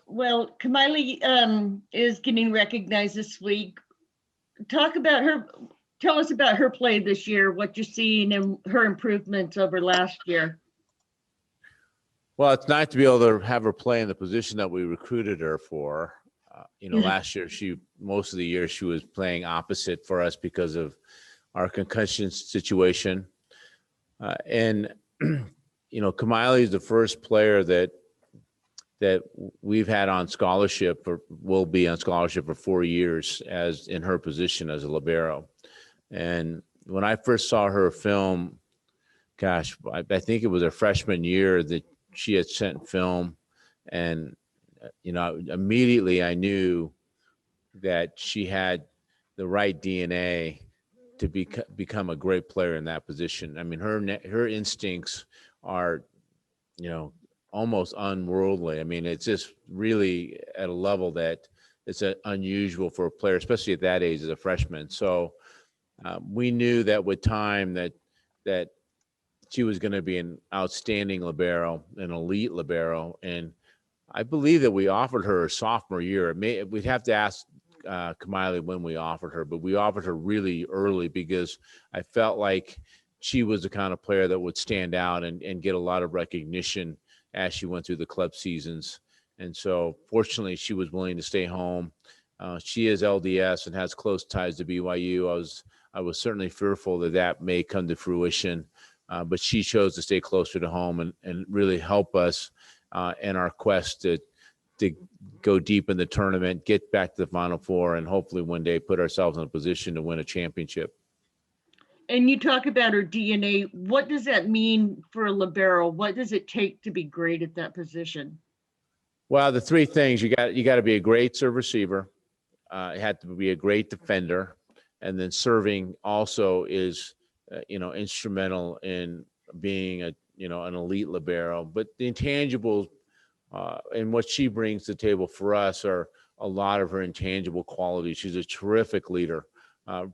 Well, Kamali is getting recognized this week. Talk about her. Tell us about her play this year, what you're seeing and her improvements over last year. Well, it's nice to be able to have her play in the position that we recruited her for. Last year, most of the year she was playing opposite for us because of our concussion situation. And Kamali is the first player that we've had on scholarship or will be on scholarship for 4 years as in her position as a libero. And when I first saw her film, gosh, I think it was her freshman year that she had sent film, and immediately I knew that she had the right DNA to become a great player in that position. I mean, her instincts are, almost unworldly. I mean, it's just really at a level that it's unusual for a player, especially at that age as a freshman. So we knew that with time that she was going to be an outstanding libero, an elite libero, and I believe that we offered her a sophomore year. We'd have to ask Kamali when we offered her, but we offered her really early because I felt like she was the kind of player that would stand out and get a lot of recognition as she went through the club seasons. And so fortunately she was willing to stay home. She is LDS and has close ties to BYU. I was certainly fearful that may come to fruition, but she chose to stay closer to home and really help us in our quest to go deep in the tournament, get back to the Final Four, and hopefully one day put ourselves in a position to win a championship. And you talk about her DNA. What does that mean for a libero? What does it take to be great at that position? Well, the three things: you got to be a great serve receiver, you had to be a great defender, and then serving also is instrumental in being an elite libero. But the intangibles and what she brings to the table for us are a lot of her intangible qualities. She's a terrific leader,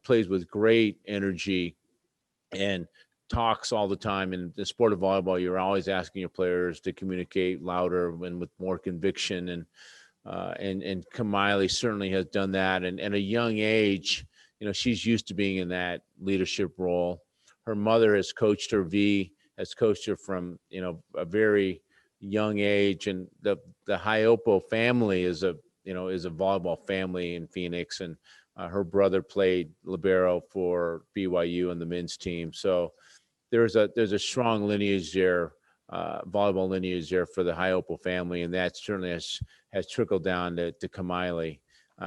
plays with great energy, and talks all the time. In the sport of volleyball, you're always asking your players to communicate louder and with more conviction. And Kamali certainly has done that. And at a young age, she's used to being in that leadership role. Her mother has coached her. Has coached her from a very young age, and the Hiapo family is a volleyball family in Phoenix, and her brother played libero for BYU and the men's team. So there's a strong lineage there, volleyball lineage there for the Hiapo family, and that certainly has trickled down to Kamali.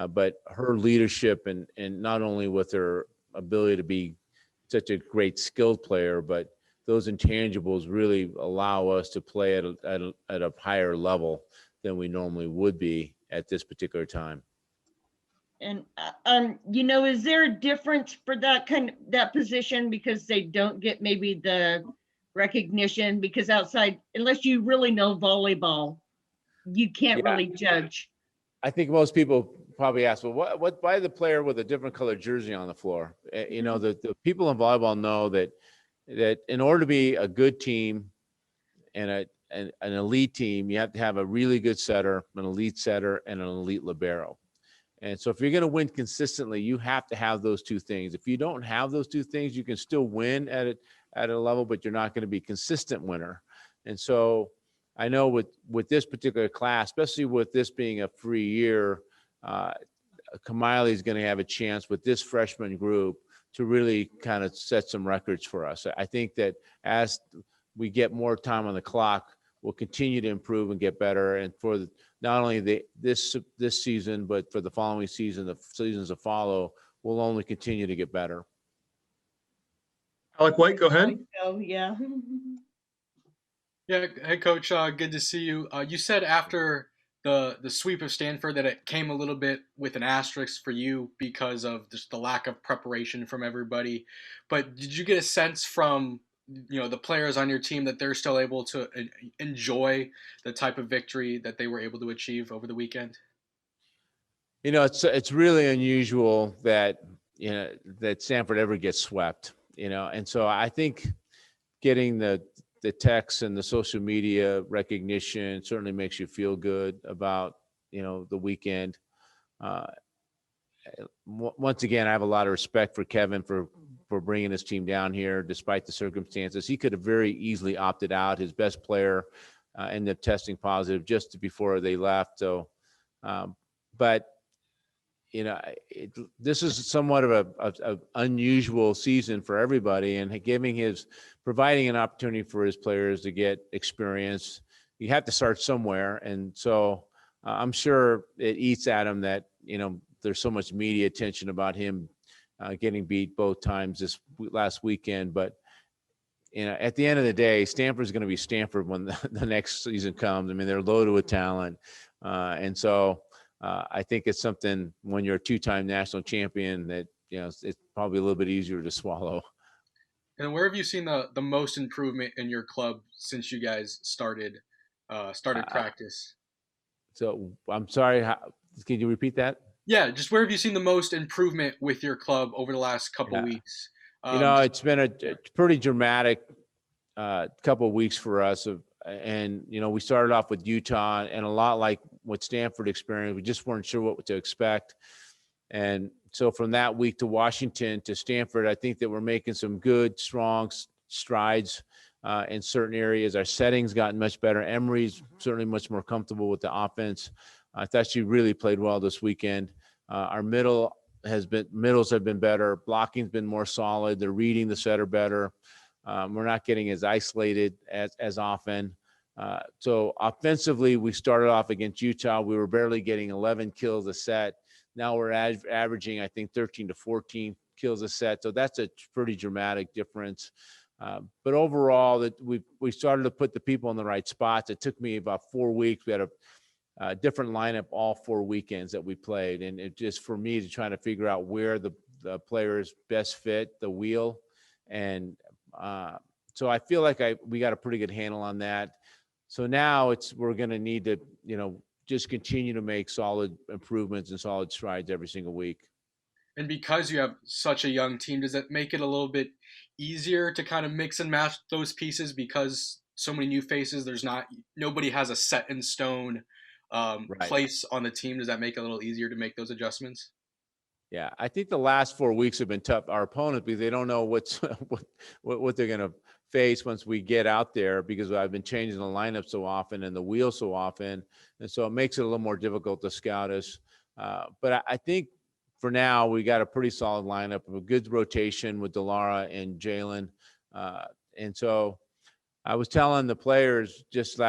But her leadership and not only with her ability to be such a great skilled player, but those intangibles really allow us to play at a higher level than we normally would be at this particular time. And is there a difference for that position because they don't get maybe the recognition because outside, unless you really know volleyball, you can't really judge. I think most people probably ask, well, why the player with a different colored jersey on the floor? The people in volleyball know that in order to be a good team and an elite team, you have to have a really good setter, an elite setter, and an elite libero. And so if you're going to win consistently, you have to have those two things. If you don't have those two things, you can still win at a level, but you're not going to be a consistent winner. And so I know with this particular class, especially with this being a free year, Kamali is going to have a chance with this freshman group to really kind of set some records for us. I think that as we get more time on the clock, we'll continue to improve and get better. And for not only this season, but for the following season, the seasons to follow, we'll only continue to get better. Alec White, go ahead. Oh, yeah. Yeah, hey coach, good to see you. You said after the sweep of Stanford that it came a little bit with an asterisk for you because of just the lack of preparation from everybody. But did you get a sense from the players on your team that they're still able to enjoy the type of victory that they were able to achieve over the weekend? It's really unusual that that Stanford ever gets swept. And so I think getting the texts and the social media recognition certainly makes you feel good about the weekend. Once again, I have a lot of respect for Kevin for bringing his team down here, despite the circumstances. He could have very easily opted out. His best player ended up testing positive just before they left. So, but this is somewhat of a unusual season for everybody, and providing an opportunity for his players to get experience. You have to start somewhere, and so I'm sure it eats at him that there's so much media attention about him getting beat both times this last weekend. But at the end of the day, Stanford's going to be Stanford when the next season comes. I mean, they're loaded with talent, and so I think it's something when you're a two-time national champion that it's probably a little bit easier to swallow. And where have you seen the most improvement in your club since you guys started practice? So I'm sorry. Can you repeat that? Yeah, just where have you seen the most improvement with your club over the last couple weeks? It's been a pretty dramatic couple of weeks for us. And we started off with Utah, and a lot like what Stanford experienced, we just weren't sure what to expect. And so from that week to Washington to Stanford, I think that we're making some good, strong strides in certain areas. Our setting's gotten much better. Emory's certainly much more comfortable with the offense. I thought she really played well this weekend. Our middles have been better. Blocking's been more solid. They're reading the setter better. We're not getting as isolated as often. So offensively, we started off against Utah. We were barely getting 11 kills a set. Now we're averaging, I think, 13 to 14 kills a set. So that's a pretty dramatic difference. But overall, that we started to put the people in the right spots. It took me about 4 weeks. We had a different lineup all 4 weekends that we played, and it just for me to try to figure out where the players best fit the wheel, and so I feel like we got a pretty good handle on that. So now we're going to need to just continue to make solid improvements and solid strides every single week. And because you have such a young team, does that make it a little bit easier to kind of mix and match those pieces because so many new faces? Nobody has a set in stone place on the team. Does that make it a little easier to make those adjustments? Yeah, I think the last 4 weeks have been tough. Our opponents, because they don't know what they're going to face once we get out there, because I've been changing the lineup so often and the wheel so often, and so it makes it a little more difficult to scout us. But I think for now we got a pretty solid lineup of a good rotation with Delara and Jalen, and so I was telling the players just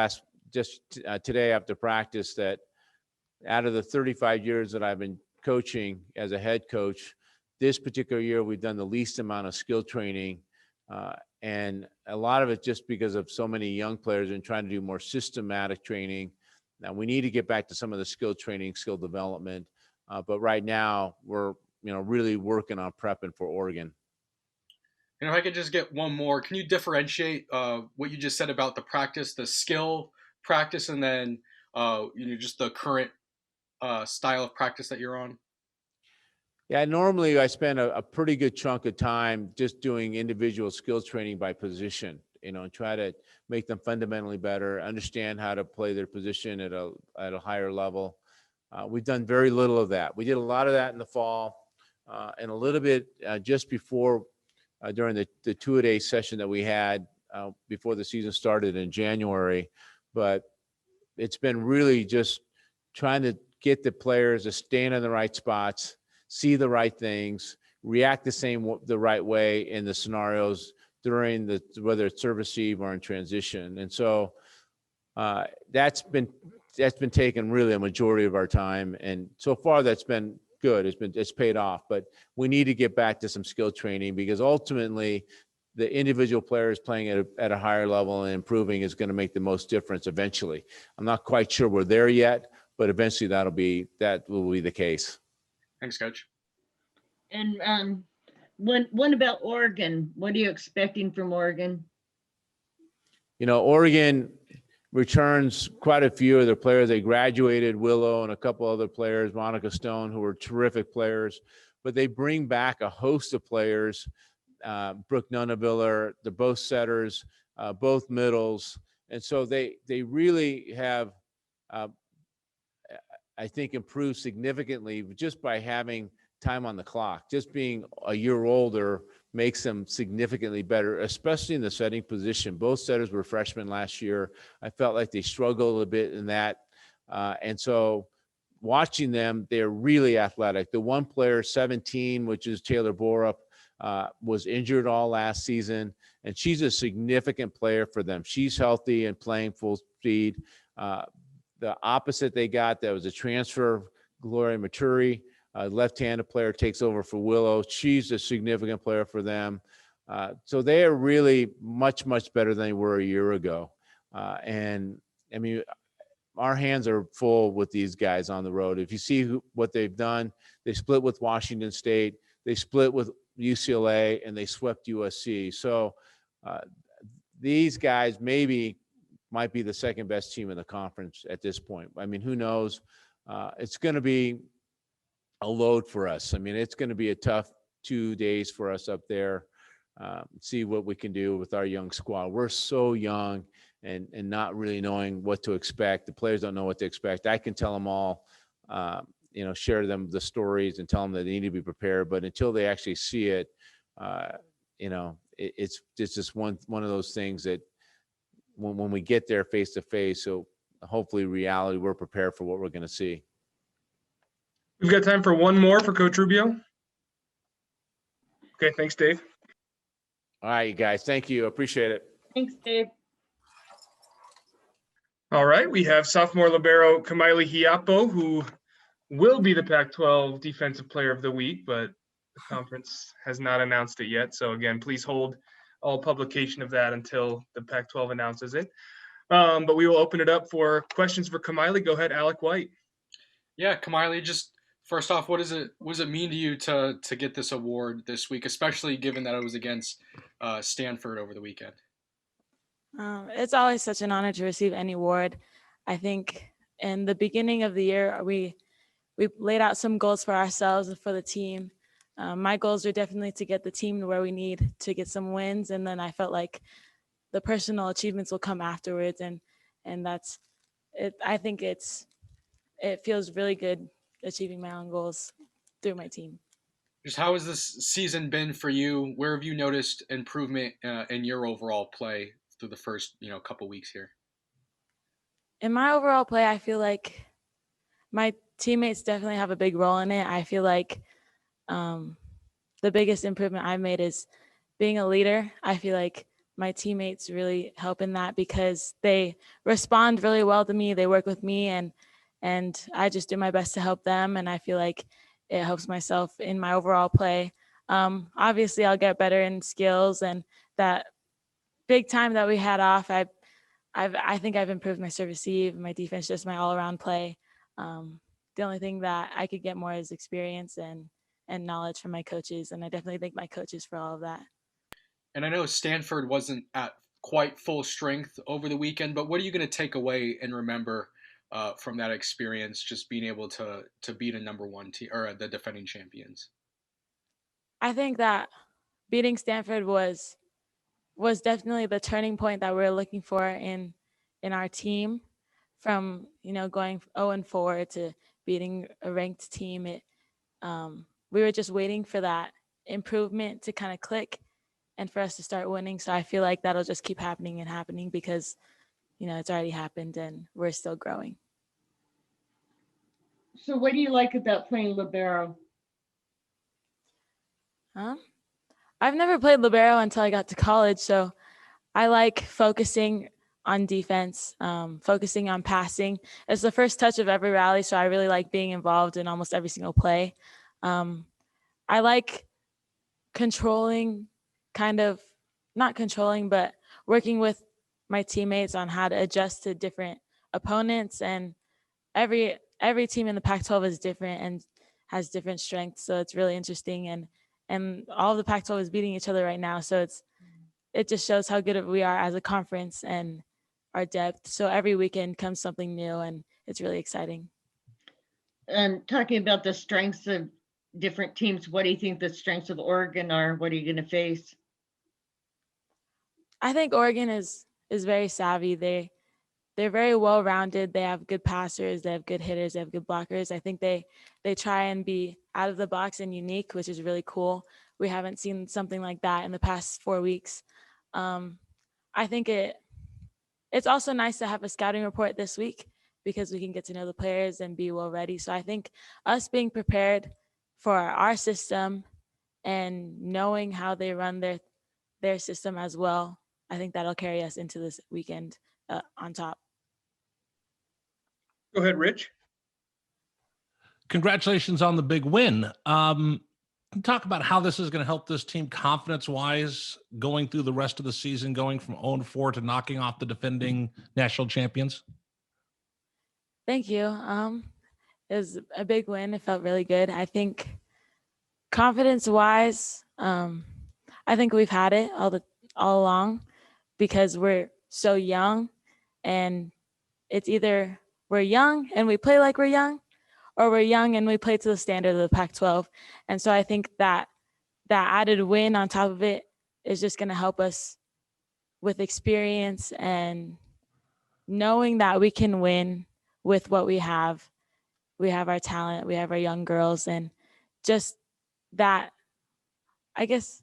today after practice that out of the 35 years that I've been coaching as a head coach, this particular year we've done the least amount of skill training, and a lot of it just because of so many young players and trying to do more systematic training. Now we need to get back to some of the skill training, skill development, but right now we're really working on prepping for Oregon. And if I could just get one more, can you differentiate what you just said about the skill practice, and then just the current style of practice that you're on? Yeah, normally I spend a pretty good chunk of time just doing individual skills training by position, and try to make them fundamentally better, understand how to play their position at a higher level. We've done very little of that. We did a lot of that in the fall, and a little bit just before during the two-a-day session that we had before the season started in January. But it's been really just trying to get the players to stand in the right spots, see the right things, react the right way in the scenarios during whether it's serve receive or in transition. And so that's been taking really a majority of our time, and so far that's been good. It's paid off, but we need to get back to some skill training, because ultimately the individual players playing at a higher level and improving is going to make the most difference eventually. I'm not quite sure we're there yet, but eventually that will be the case. Thanks, Coach. And what about Oregon? What are you expecting from Oregon? Oregon returns quite a few of their players. They graduated Willow and a couple other players, Monica Stone, who were terrific players, but they bring back a host of players. Brooke Nunaviller, they're both setters, both middles. And so they really have I think, improved significantly just by having time on the clock. Just being a year older makes them significantly better, especially in the setting position. Both setters were freshmen last year. I felt like they struggled a little bit in that. And so watching them, they're really athletic. The one player, 17, which is Taylor Borup, was injured all last season, and she's a significant player for them. She's healthy and playing full speed. The opposite they got, that was a transfer, Gloria Maturi, left-handed player, takes over for Willow. She's a significant player for them. So they are really much, much better than they were a year ago. And I mean, our hands are full with these guys on the road. If you see what they've done, they split with Washington State, they split with UCLA, and they swept USC. So these guys might be the second best team in the conference at this point. I mean, who knows? It's going to be a load for us. I mean, it's going to be a tough 2 days for us up there. See what we can do with our young squad. We're so young and not really knowing what to expect. The players don't know what to expect. I can tell them all, share them the stories and tell them that they need to be prepared. But until they actually see it, it's just one of those things that when we get there face to face, so hopefully reality, we're prepared for what we're going to see. We've got time for one more for Coach Rubio. Okay, thanks, Dave. All right, you guys. Thank you. Appreciate it. Thanks, Dave. All right, we have sophomore libero Kamali Hiapo, who will be the Pac-12 Defensive Player of the Week, but the conference has not announced it yet. So again, please hold all publication of that until the Pac-12 announces it. But we will open it up for questions for Kamali. Go ahead, Alec White. Yeah, Kamali, just first off, what does it mean to you to get this award this week, especially given that it was against Stanford over the weekend? It's always such an honor to receive any award. I think in the beginning of the year, we laid out some goals for ourselves and for the team. My goals are definitely to get the team to where we need to get some wins, and then I felt like the personal achievements will come afterwards, and that's it. I think it feels really good achieving my own goals through my team. Just how has this season been for you? Where have you noticed improvement in your overall play through the first couple weeks here? In my overall play, I feel like my teammates definitely have a big role in it. I feel like the biggest improvement I've made is being a leader. I feel like my teammates really help in that because they respond really well to me. They work with me, and I just do my best to help them. And I feel like it helps myself in my overall play. Obviously, I'll get better in skills, and that big time that we had off, I think I've improved my serve receive, my defense, just my all around play. The only thing that I could get more is experience and knowledge from my coaches, and I definitely thank my coaches for all of that. And I know Stanford wasn't at quite full strength over the weekend, but what are you going to take away and remember from that experience, just being able to beat a number one team or the defending champions? I think that beating Stanford was definitely the turning point that we're looking for in our team, from going 0-4 to beating a ranked team. We were just waiting for that improvement to kind of click and for us to start winning. So I feel like that'll just keep happening and happening because it's already happened and we're still growing. So what do you like about playing libero? I've never played libero until I got to college, so I like focusing on defense, focusing on passing. It's the first touch of every rally, so I really like being involved in almost every single play. I like controlling, not controlling, but working with my teammates on how to adjust to different opponents. And every team in the Pac-12 is different and has different strengths, so it's really interesting. And all of the Pac-12 is beating each other right now, so it just shows how good we are as a conference and our depth. So every weekend comes something new, and it's really exciting. And talking about the strengths of different teams, what do you think the strengths of Oregon are? What are you going to face? I think Oregon is very savvy. they're very well rounded. They have good passers, they have good hitters, they have good blockers. I think they try and be out of the box and unique, which is really cool. We haven't seen something like that in the past 4 weeks. I think it's also nice to have a scouting report this week because we can get to know the players and be well ready. So I think us being prepared for our system and knowing how they run their system as well, I think that'll carry us into this weekend on top. Go ahead, Rich. Congratulations on the big win. Talk about how this is going to help this team confidence-wise going through the rest of the season, going from 0-4 to knocking off the defending national champions. Thank you. It was a big win. It felt really good. I think confidence-wise, I think we've had it all along because we're so young, and it's either we're young and we play like we're young, or we're young and we play to the standard of the Pac-12. And so I think that added win on top of it is just going to help us with experience and knowing that we can win with what we have. We have our talent, we have our young girls, and just that, I guess,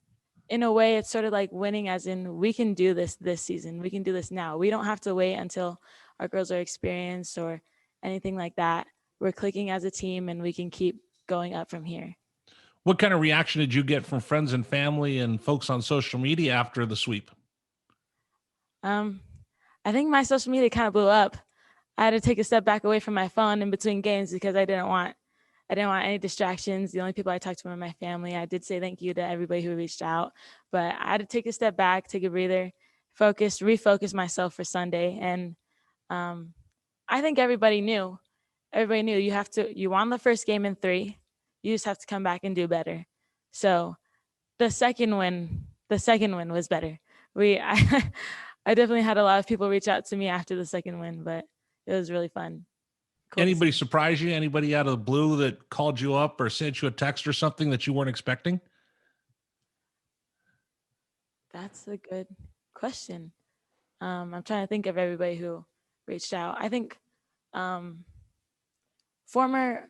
in a way, it's sort of like winning as in we can do this season. We can do this now. We don't have to wait until our girls are experienced or anything like that. We're clicking as a team and we can keep going up from here. What kind of reaction did you get from friends and family and folks on social media after the sweep? I think my social media kind of blew up. I had to take a step back away from my phone in between games because I didn't want any distractions. The only people I talked to were my family. I did say thank you to everybody who reached out, but I had to take a step back, take a breather, refocus myself for Sunday. And I think everybody knew you won the first game in 3. You just have to come back and do better. So the second win was better. I definitely had a lot of people reach out to me after the second win, but it was really fun. Cool. Anybody surprise you? Anybody out of the blue that called you up or sent you a text or something that you weren't expecting? That's a good question. I'm trying to think of everybody who reached out. I think former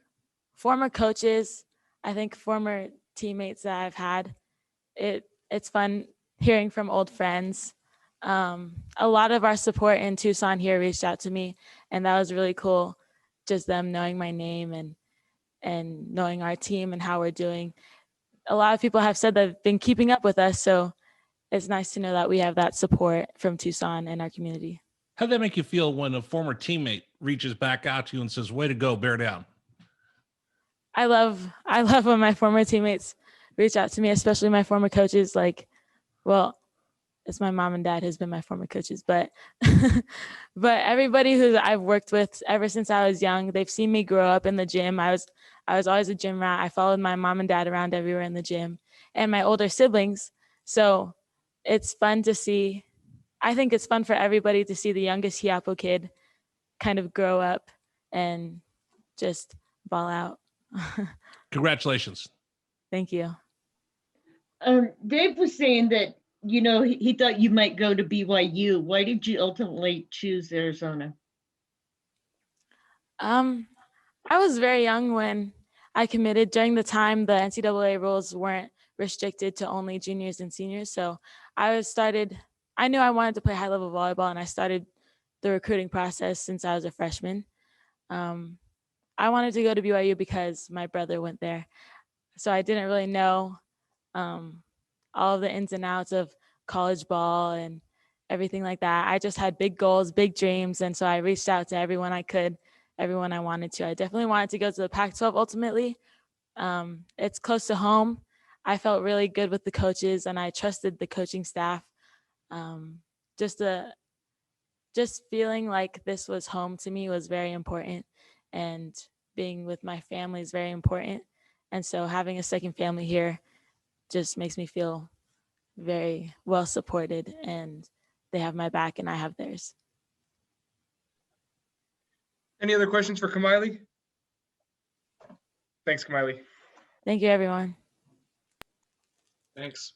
coaches, I think former teammates that I've had. It's fun hearing from old friends. A lot of our support in Tucson here reached out to me, and that was really cool. Just them knowing my name and knowing our team and how we're doing. A lot of people have said they've been keeping up with us, so it's nice to know that we have that support from Tucson and our community. How did that make you feel when a former teammate reaches back out to you and says, "Way to go, bear down"? I love when my former teammates reach out to me, especially my former coaches. It's my mom and dad who's been my former coaches, but but everybody who I've worked with ever since I was young, they've seen me grow up in the gym. I was always a gym rat. I followed my mom and dad around everywhere in the gym, and my older siblings. So it's fun to see. I think it's fun for everybody to see the youngest Hiapo kid kind of grow up and just ball out. Congratulations. Thank you. Dave was saying that, he thought you might go to BYU. Why did you ultimately choose Arizona? I was very young when I committed. During the time, the NCAA rules weren't restricted to only juniors and seniors. So I knew I wanted to play high level volleyball, and I started the recruiting process since I was a freshman. I wanted to go to BYU because my brother went there. So I didn't really know all of the ins and outs of college ball and everything like that. I just had big goals, big dreams. And so I reached out to everyone I could, everyone I wanted to. I definitely wanted to go to the Pac-12 ultimately. It's close to home. I felt really good with the coaches and I trusted the coaching staff. Just feeling like this was home to me was very important, and being with my family is very important. And so having a second family here just makes me feel very well supported, and they have my back and I have theirs. Any other questions for Kamali? Thanks, Kamali. Thank you, everyone. Thanks.